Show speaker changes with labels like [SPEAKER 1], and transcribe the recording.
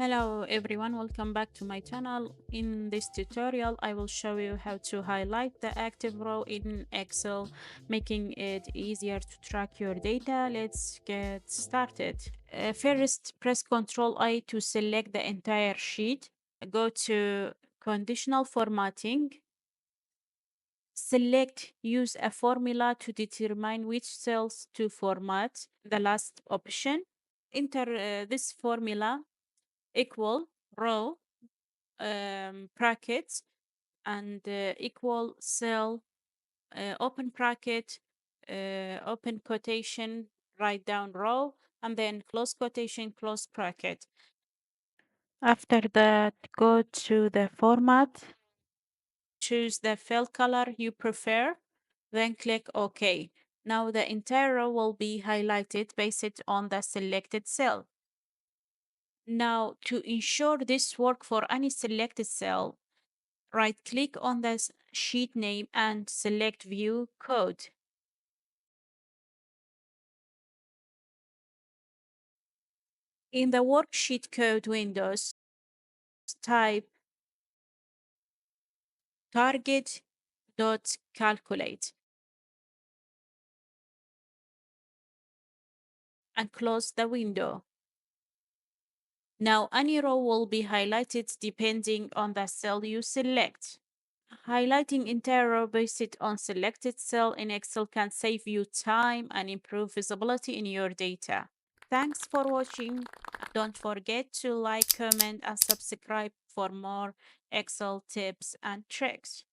[SPEAKER 1] Hello everyone, welcome back to my channel. In this tutorial, I will show you how to highlight the active row in Excel, making it easier to track your data. Let's get started. First, press Ctrl I to select the entire sheet. Go to Conditional Formatting. Select Use a formula to determine which cells to format. The last option. Enter this formula equal row brackets and equal cell open bracket open quotation, write down row, and then close quotation, close bracket. After that, go to the format, choose the fill color you prefer, then click OK. Now the entire row will be highlighted based on the selected cell. Now, to ensure this works for any selected cell, right-click on the sheet name and select View Code. In the Worksheet Code windows, type target.calculate and close the window. Now, any row will be highlighted depending on the cell you select. Highlighting entire row based on selected cell in Excel can save you time and improve visibility in your data. Thanks for watching. Don't forget to like, comment, and subscribe for more Excel tips and tricks.